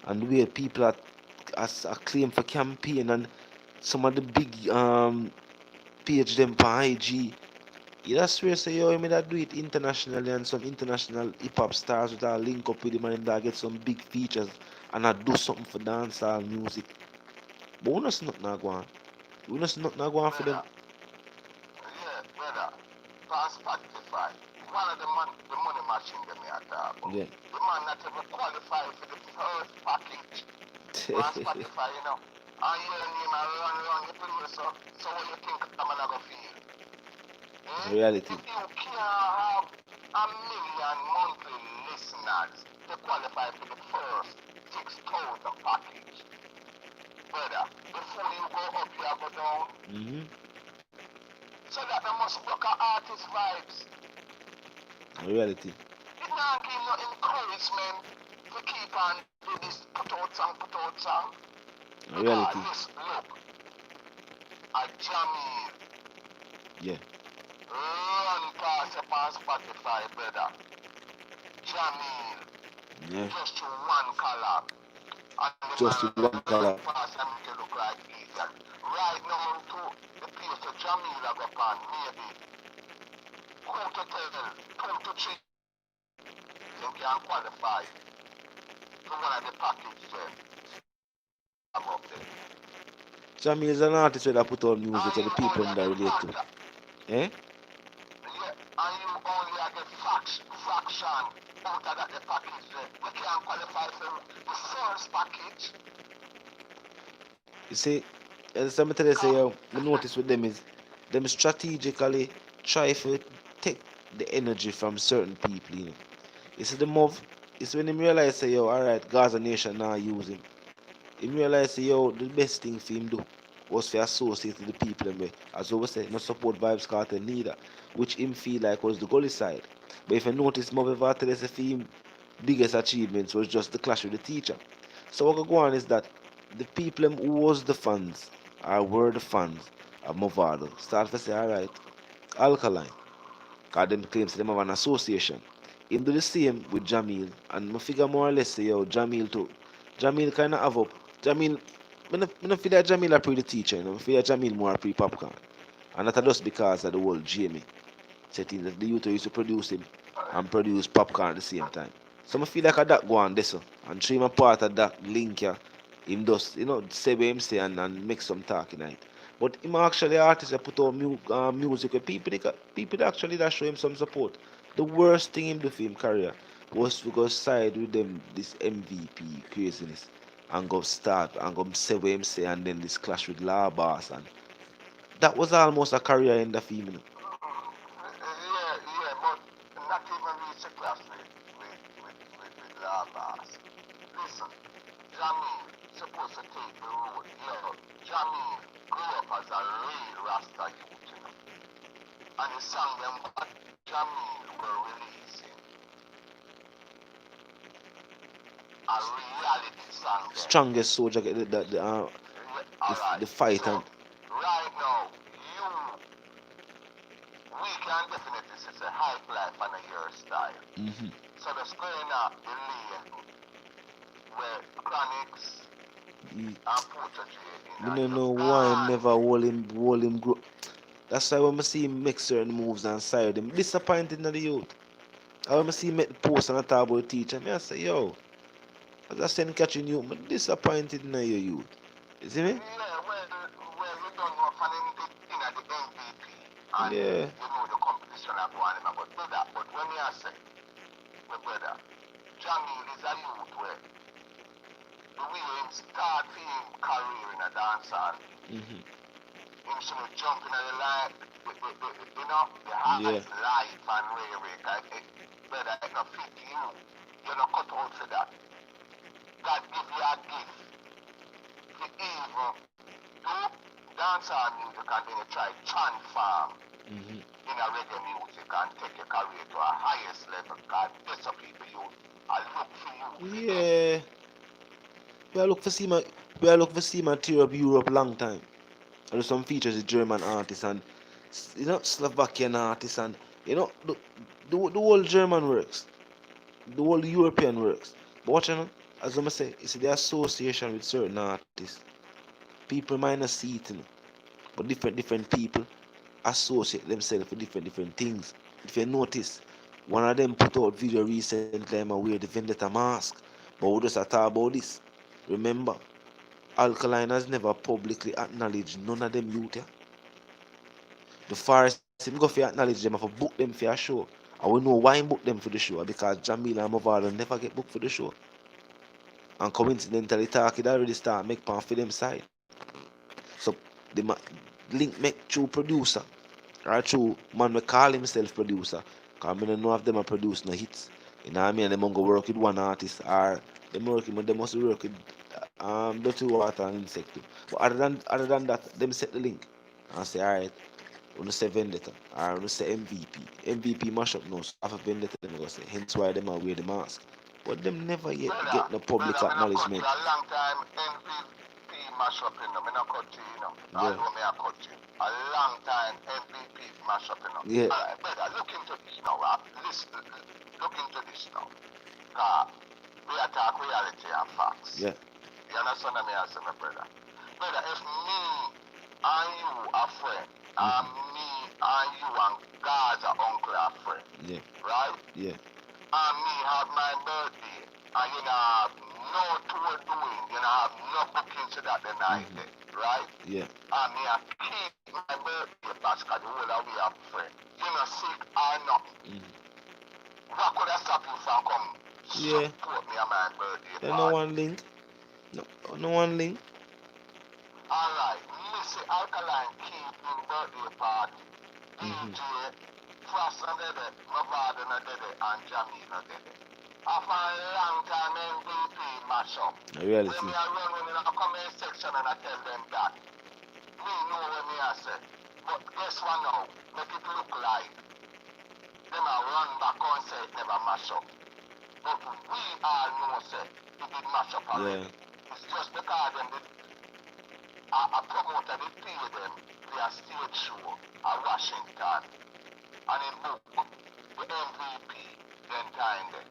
and the way people are claim for campaign and some of the big page them for IG. You just swear say yo me that do it internationally and some international hip hop stars with a link up with him and him that get some big features and I do something for dancehall music. But we not nothing go on. We not nothing go on for them. Yeah, brother. On Spotify, one of the money machine them here talk about. Yeah. The man not even qualified for the first package. On Spotify, you know. And you name and run the place, so what you think I'm gonna feel? Reality. If you can't have a million monthly listeners to qualify for the first 6,000 package, brother, before you go up, you go down. Mm-hmm. So that they must work at artist vibes. Reality. It not give no encouragement to keep on do this, put out song. Reality. Listen, look, a Jamil. Yeah. Run past up on Spotify, brother. Jamil. Yeah. Just to one collab. And the Just man to one collab. pass and make it look like idiot. Right now, too, the place of Jamil I go on, maybe. Who to tell, 2 to 3. They can qualify to one of the package there. Above there. Jamil is an artist that put out music to the people that relate to. Eh? Yeah, and you only have the fraction out of that the package there. We can qualify for the first package. You see, as somebody say, yo, I notice with them is them strategically try to take the energy from certain people, you know. You see the move, it's when him realize say, yo, alright, Gaza Nation now use him. Him realize say, yo, the best thing for him do was to associate with the people and as always say, not support Vybz Kartel neither, which him feel like was the gully side. But if you notice Move Vartel for him biggest achievements was just the clash with the teacher. So what go on is that the people who was the fans or were the fans of Movado start to say, alright, Alkaline, because them claims them have an association. Him do the same with Jamil, and I figure more or less say, yo, Jamil too. Jamil kind of have up. Jamil, I don't feel like Jamil a pretty teacher, you know. I feel like Jamil more a pre-popcorn. And that's just because of the whole Jamie setting that the youth used to produce him and produce popcorn at the same time. So I feel like that go on this and three my part of that link here, him just, say what him say and make some talk in it. But him actually artist that put out music with people that actually that show him some support. The worst thing him do for him career was to go side with them this MVP craziness and go start and go say what him say and then this clash with La Boss and that was almost a career in the film. Yeah, but not even reach a class with Labas. Listen, Jamil supposed to take the road. Yo, Jamil grew up as a real Rasta youth, you know. And the song them what Jamil were releasing. a reality song then. Strongest soldier get Alright. the fight So and right now, we can definitely say it's a hype life and a your style. So the going up the lane where Chronics and Portrait me no know why him never hold him grow. That's why when I see him make certain moves and side him disappointed in the youth. I when I see him make the post and I talk about the teacher, me I say, yo, as I send catching you, I'm disappointed in your youth. You see me? Yeah, well, you don't know if I'm in the MVP and Yeah. you know the competition are going on about that. But when you say, my brother, Jamil is a youth where the way him start his career in a dancehall, him should jump in the line, you know, the highest life and rare, brother, it not fit you. You're not cut out for that. God give you a gift to even do dancehall music and then you try transform in a reggae music and take your career to a highest level. God, there's some people you I look for you. Yeah. We are look for see my tour of Europe long time. And some features with German artists and Slovakian artists and the whole German works. The whole European works. But what as I say, you see the association with certain artists. People might not see it, but different people associate themselves with different things. If you notice, one of them put out video recently and wear the vendetta mask. But we just talk about this. Remember, Alkaline has never publicly acknowledged none of them youth. Yeah? The farce him go for acknowledge them and for book them for a show. And we know why he book them for the show because Jamila and Mavado never get booked for the show. And coincidentally talk it already start make pan for them side. So the link make through producer or through man we call himself producer. Cause I don't know if them are produce no hits. You know what I mean? And them go work with one artist or they must work with Dirty Water and Insect too. But other than that, them set the link and say alright, wanna say Vendetta or wanna say MVP. MVP mash up now, so after Vendetta them go say hence why them are wear the mask. But them never yet get no public Brother, me not cut acknowledgement. you a long time MVP mash up in them. Me not cut you, Yeah. Although me I cut you. A long time MVP mash up in them. Yeah. Alright, brother, look into this now. Listen, look into this now. Cause we are talk reality and facts. Yeah. You understand me, I say, my brother? Brother, if me and you are friends, and me and you and Gaza uncle are friends, Yeah. right? Yeah. And me have my birthday, and you know have no tour doing, you know have no bookings to that the night, right? Yeah. And me I keep my birthday basket the whole of we are friends. You know sick or not. What could I stop you from coming? Yeah. Support me on my birthday There party. no one link. No one link. Alright, Missy Alkaline keeping birthday party. DJ, Frost and Dede, Mavado and Dede, and Jamil and Dede. After a long time MVP mash up. A reality. When me I run when in a comment section and I tell them that. Me know what me I say. But guess what now? Make it look like them a run back and say it never mash up. But we all know say it did mash up already. It's just because them did a promoter did pay them for a stage show at Washington and in book the MVP then time there.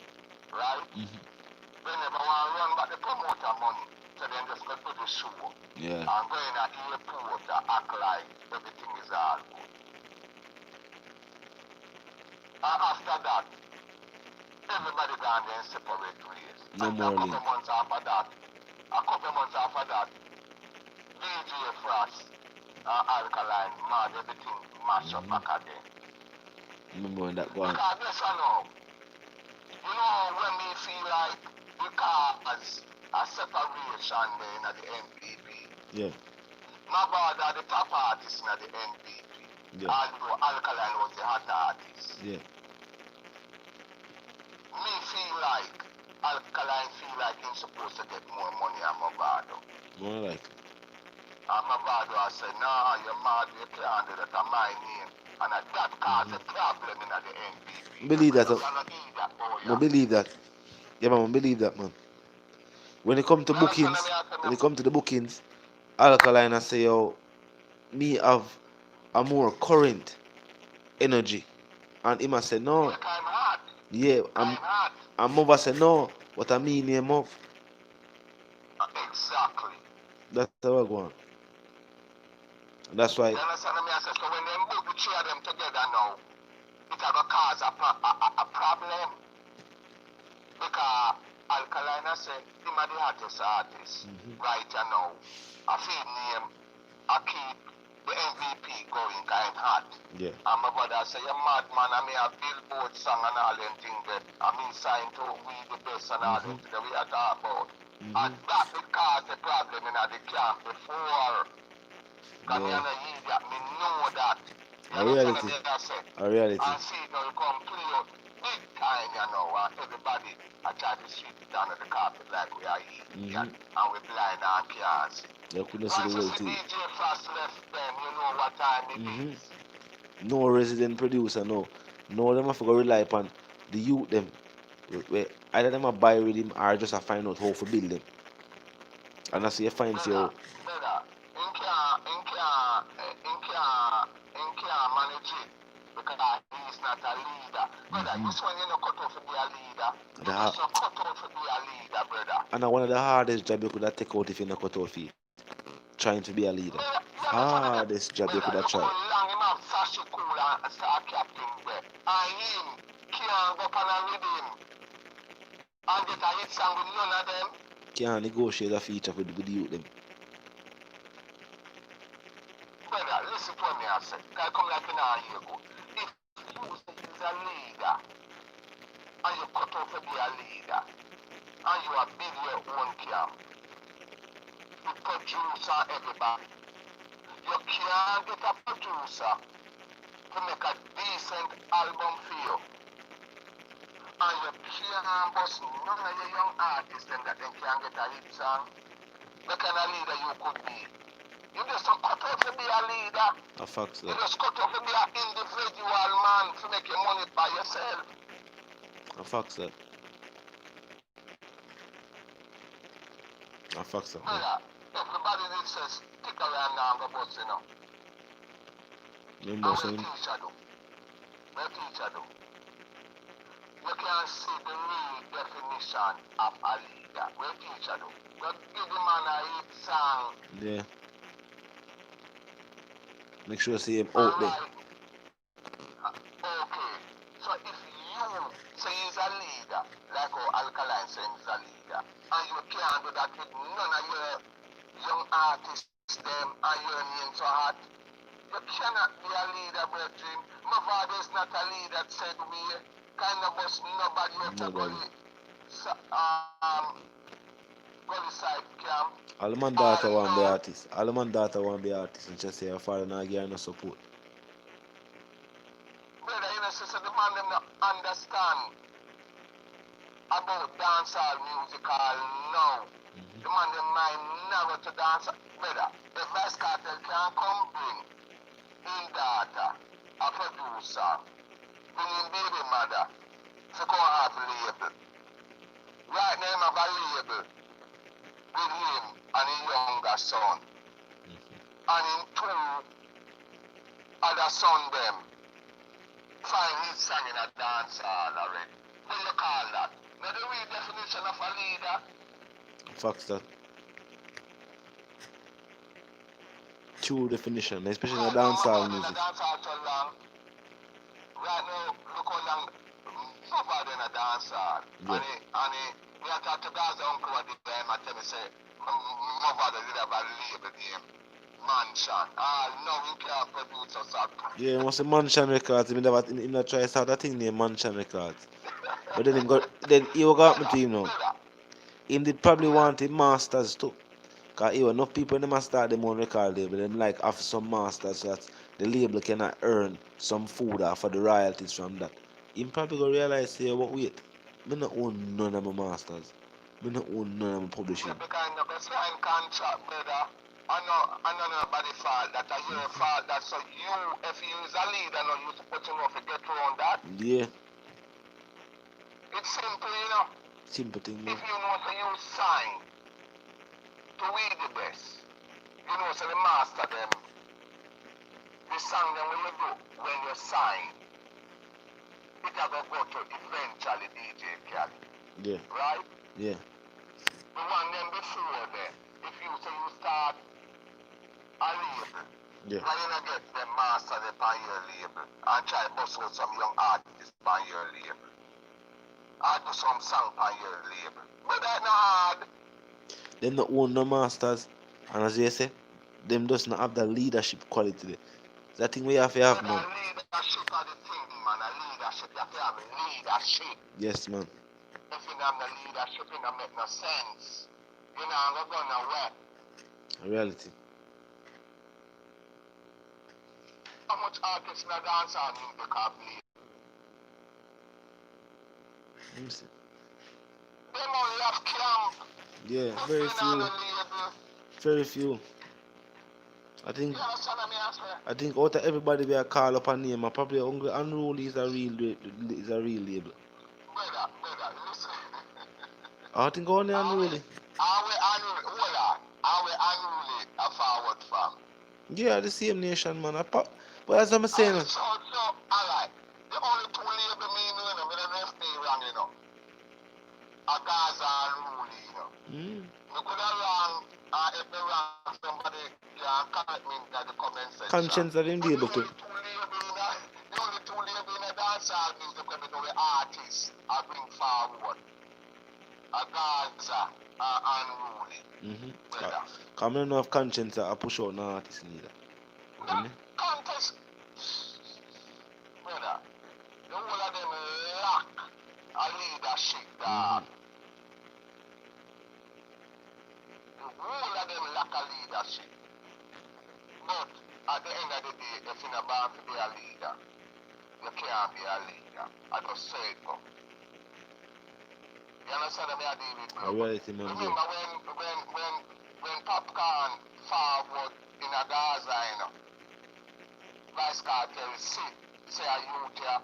Right? They never want to run back the promoter money. So then just go to the show. Yeah. And go in at the airport to act like everything is all good. And after that, everybody gone there in separate ways. No And more a link. couple months after that, DJ Frost, Alkaline, mad everything mash up back again. Remember when that going? Because yes or no, you know when me feel like because a separation there in the NPP, Yeah. Mavada the top artist in the NPP, Yeah. although Alkaline was the hot artist. Yeah. Me feel like Alkaline feel like he's supposed to get more money than Mavado. More like. And Mavado I said, nah, you're mad, you can't do that at my name. And that caused a problem in the NPP. Believe that. I I believe that. Yeah, man, believe that, man. when it come to bookings, when it come to the bookings, Alkaline I say, yo, me have a more current energy. And him I say, no. Yeah, I'm Mova say, no. What I mean, him of. Exactly. That's how I go on. That's why. You understand me? I say, so when them put the three of them together now, it a go cause a problem. Because Alkaline I say, him are the hottest artist right now. I feel name, I keep the MVP going kind hot. Yeah. And my brother say, you're mad man, I mean a Billboard song and all them things that I mean signed to We the Best and all them things that we are talking about. And that will cause the problem in the camp before. Because me and the idiot, me know that. A reality. A reality. And see it now, you come play out big time, you know, and everybody I try to sweep it down the carpet like we are idiot. And we blind and can't see. You couldn't see the whole thing. DJ Fast left them, you know what time it is. No resident producer, no. No, them have to go rely upon the youth them. Either them a buy with him or just a find out how to build them. And I see a find see how. Brother, in can't manage it because he's not a leader. Brother, this one you know cut out to be a leader. You just not cut out to be a leader, brother. And one of the hardest job you could have take out if you not cut out for it. Trying to be a leader. Hardest job you could have tried. Long him have Sashi Cool and start captain there. And him can't go on a rhythm and get a hit song with none of them. Can't negotiate a feature with the youth them. Brother, listen to me I say. I come like an hour ago. If you say he's a leader and you cut out to be a leader and you are build your own camp, you producer everybody. You can't get a producer to make a decent album for you. And you can't bust none of your young artists them that they can't get a hit song. What kind of leader you could be? You just cut out to be a leader. A fact, sir. You just cut out to be an individual man to make your money by yourself. A fact, sir. A fact, sir. Everybody that says stick around now and go bust, you know. You What teacher do? What teacher do? You can see the real definition of a leader. What teacher do? But give the man a hit song. Yeah. Make sure you see him out there. Okay. So if you say he's a leader, like how Alkaline says he's a leader, and you can't do that with none of your young artists them and your name so hot, you cannot be a leader, brethren. My father is not a leader, said we kind of bust nobody else to go the side camp. All man daughter want to be artist. All man daughter want to be artist and just say your father not give her no support. Brother, you know, sister, the man them not understand about dancehall musical now. The man them mind never to dance. Brother, if Vybz Kartel can come bring in daughter, a producer, bring in baby mother, to go have a label. Right now, him have a label with him and his younger son. And in two other son them find his song in a dancehall already. What do you call that? Now the real definition of a leader. Facts that. True definition, especially in the dancehall music. Right now, look how long nobody in a dancehall. Yeah. And me I talk to Gaza uncle at the time and tell me say, my father did have a label name, Mansion. No, we can't produce us up. Yeah, it was a Mansion Records. He never try to start that thing named Mansion Records. But then he got me to him now. Him did probably want him masters too. Because enough people in the start them own record label, them like have some masters so that the label cannot earn some food for the royalties from that. Him probably gonna realize, say, but wait, I don't own none of my masters. I don't own none of my publishing. Because you go sign contract, brother. I know nobody fault that. I your fault that. So you, if you is a leader, now you supposed to know to get around that. Yeah. It's simple, you know. Simple thing, If man. you know, so you sign. to we the best. You know, so the master them, the song them when you do, when you sign, it have to go to eventually DJ Khaled. Yeah. Right? Yeah. The one them before there, if you say you start a label, Yeah. why you not get them master them on your label and try to bust out some young artists on your label? Or do some song on your label. But that's not hard. Them not own no masters, and as you say, them does not have the leadership quality there. That thing we have to have, man. Leadership are the thing, man. A leadership, you have to have leadership. Yes, man. If you don't have the leadership, it don't make no sense. You know, I'm going nowhere. Reality. How much artists in the dancehall music have played? Let me see. Them only have camp. Yeah, But very they not on few. the label. Very few. I think You understand what I say? I think out of everybody we are call up a name, I probably Unruly is a real label. Brother, listen. I think only Unruly. Are we unruly a forward from? Yeah, the same nation, man. But as I'm saying, So, alright. The only two label me know, you know, me don't know if they wrong, you know. A Gaza unruly, you know. You could have wrong, if they wrong, somebody can correct me in the comment section. conscience of him be able to. The only two label in the dancehall music when we know the artists are bring forward. A Gaza unruly. Brother. Because I don't know if conscience I push out no artist neither. That contest, brother, the whole of them lack a leadership, dog. The whole of them lack a leadership. But at the end of the day, if you're not born to be a leader, you can't be a leader. I just say it, bro. You understand what I deal with, bro? Reality, man. Remember when Popcorn forward in a Gaza, you know, Vybz Kartel say a youth here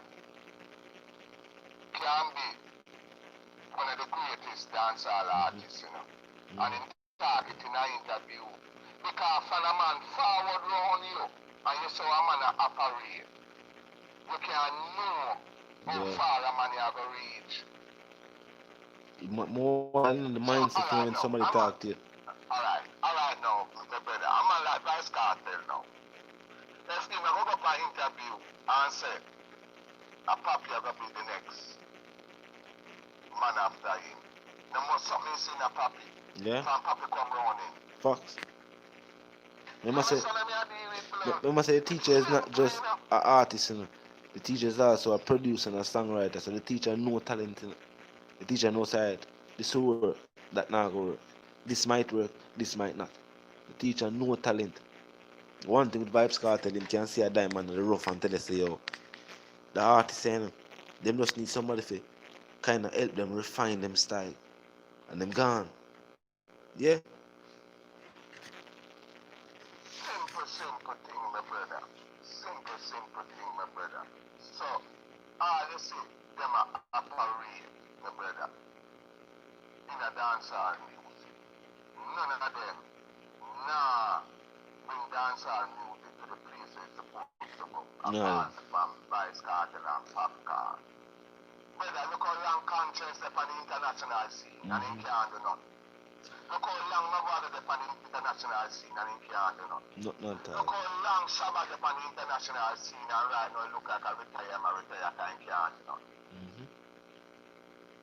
can be one of the greatest dancehall artists, you know. And in target in an interview, because when a man forward round you and you saw a man operate, you can know how far a man you go reach. More than the mindset So, when somebody talk to you. Alright now, Mr. Brother, I'm a like Vybz Kartel now. If him go up an interview and say, a Papi are going to be the next man after him. There must something see in a Papi. Yeah. From Papi come running. Facts. Remember say the teacher is not just an artist, you know. The teacher is also a producer and a songwriter. So the teacher know talent, you know. The teacher knows side. This will work, that not go work. This might work, this might not. The teacher know talent. One thing with Vybz Kartel, him can see a diamond in the rough and tell us, say, yo, the artist saying, them just need somebody to kind of help them refine them style. And them gone. Yeah. Simple thing, my brother. Simple thing, my brother. So, all you see, them are operate, my brother, in a dancehall music. None of them, bring dancehall music to the place it's supposed to go. Apart from Vybz Kartel and Popcorn. Brother, look how long Conscience is on the international scene and he can't do nothing. Look how long my brother is on the international scene and he can't do nothing. Not Look how long Shabba is on the international scene and right now look like a retire and he can't do nothing.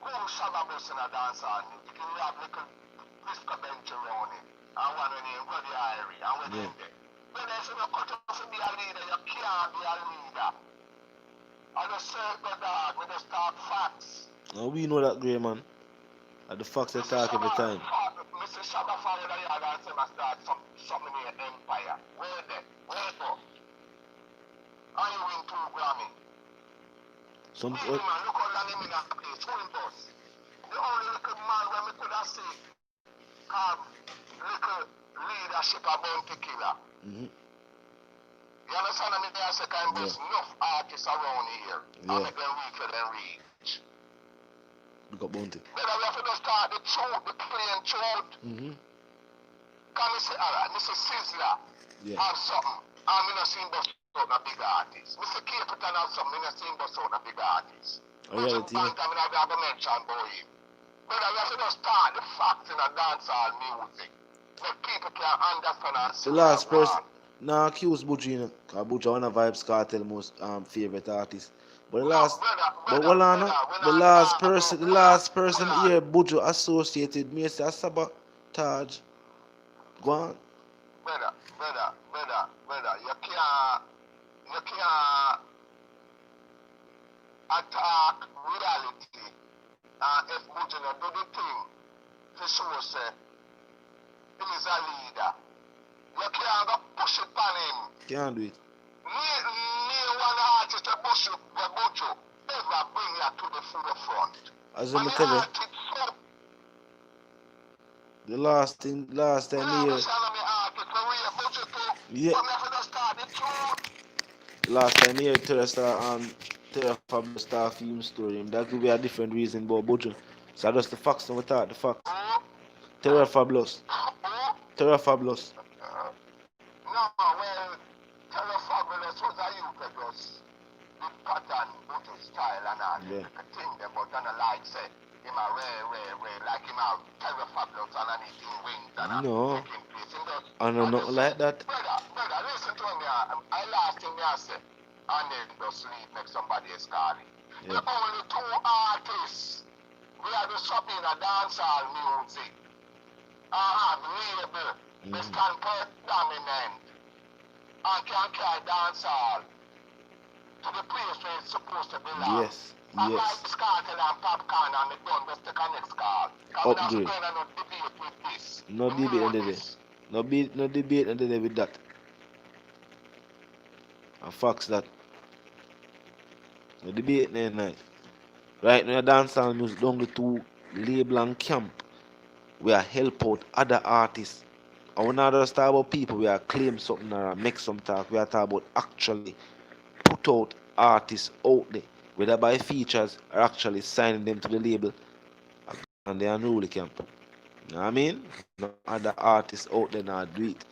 Who Shabba bus in a dancehall music? You have little Frisco bench around it. And one when you go the Irie and when you there. Brother, if you don't cut off to be a leader, you can't be a leader. I just say, God, we just talk facts. Now we know that, Grey man. And the facts they talk every time. Mr. Shabba followed the yard and say, I start something in the empire. Where there? Where go? And you win 2 Grammy. Some man, look how long him in that place. Who him does? The only little man when we could have seen have little leadership about the killer. You understand what I mean? There's a kind of enough artists around here. And make them reach where they reach. Look up Bounty. But we have to just start the truth, the plain truth. Come and say, alright, Mr. Sizzler Yeah. have something. I'm not seeing bust out a big artist. Mr. Capitan have something, I'm not seeing bust out a big artist. A Which reality, you know. bank I'm going to mention about him. But I have to just start the facts in a dancehall music. That people can understand and see The what I last person, want. nah, accuse Buju, you know. Cause Buju one of Vybz Kartel most favorite artist. But the No, last, but brother, hold on, no. when The I last talk about, person, the last person here, Buju associated me say sabotage. Go on. brother, you can't attack reality. And if Buju not do the thing, to show say, he is a leader. You can't go push it on him. Can't do it. Me one artist to push you, the Buju, ever bring you to the forefront. As And I the tell you, artist so, the last time now here, we shall me artist, but we are Buju too. yeah, But me have to start the truth. the last time here, Terra Fabulous star film story. That could be a different reason, but Buju. So just the facts, no talk the facts. Who? Terra Fabulous, Who? Terra Fabulous. No, well, Terra Fabulous was a youth that just the pattern, Buju style and all Yeah. the thing them, but then like say, him a rare, like him a Terra Fabulous and anything wings and a No, taking place. Him just, I know and nothing say, like that. brother, listen to me, I last thing me I say, and then just leave, make somebody else call it. Yeah. The only two artists, we are the something in a dancehall music. Label, they stand dominant and can carry dancehall to the place where it's supposed to belong. Yes, And yes. like Kartel and Popcorn and the done, just take a next call. Because we're Upgrade. not going to debate with this. No We debate know under there. this. No debate under there with that. And facts that. No debate there night. Right now, dancehall music down the two label and camp. We are help out other artists. And we're not just talk about people, we are claim something or make some talk. We are talk about actually put out artists out there. Whether by features or actually signing them to the label and they are unruly camp. You know what I mean? No other artists out there now do it.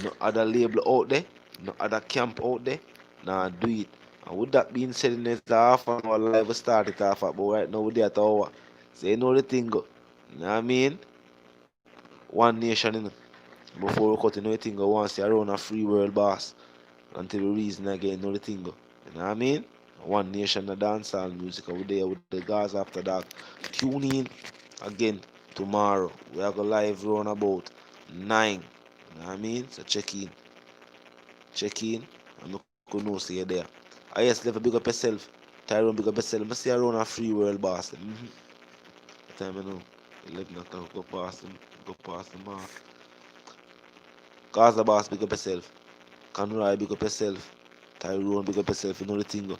No other label out there, no other camp out there, now do it. And with that being said, in this half an hour live we started off at, but right now we're there at hour. So you know the thing go. You know what I mean? One nation in before we cut in the thing go once you around a free world boss until we reason again, know the thing go. You know what I mean? One nation the dancehall music over there with the Gaza after that. Tune in again tomorrow. We are going live round about 9. You know what I mean? So check in. Check in and look who know see you there. Ah yes, level big up yourself. Tyrone big up yourself. I see you around a free world boss. The time I know. 11 o'clock go past the mark. Gaza boss big up yourself. Conroy big up yourself. Tyrone big up yourself. You know the thing go.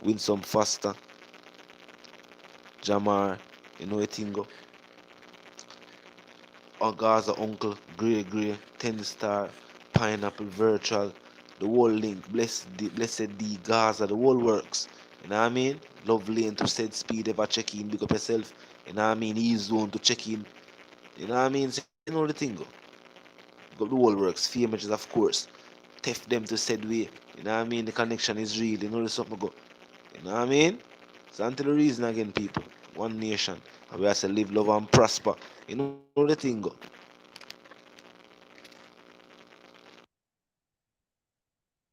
Win some faster. Jamar, you know the thing go. Gaza Uncle, Grey, 10 Star, Pineapple Virtual, the whole link, Blessed D, Gaza, the whole works. You know what I mean? Love Lane to said speed, ever check in, big up yourself. You know what I mean? Ease zone to check in. You know what I mean? So, you know the thing go. Got the whole works, few images of course. Tef them to said way. You know what I mean? The connection is real. You know the something go. You know what I mean? So until the reason again, people. One nation. And we have to live, love and prosper. You know the thing go.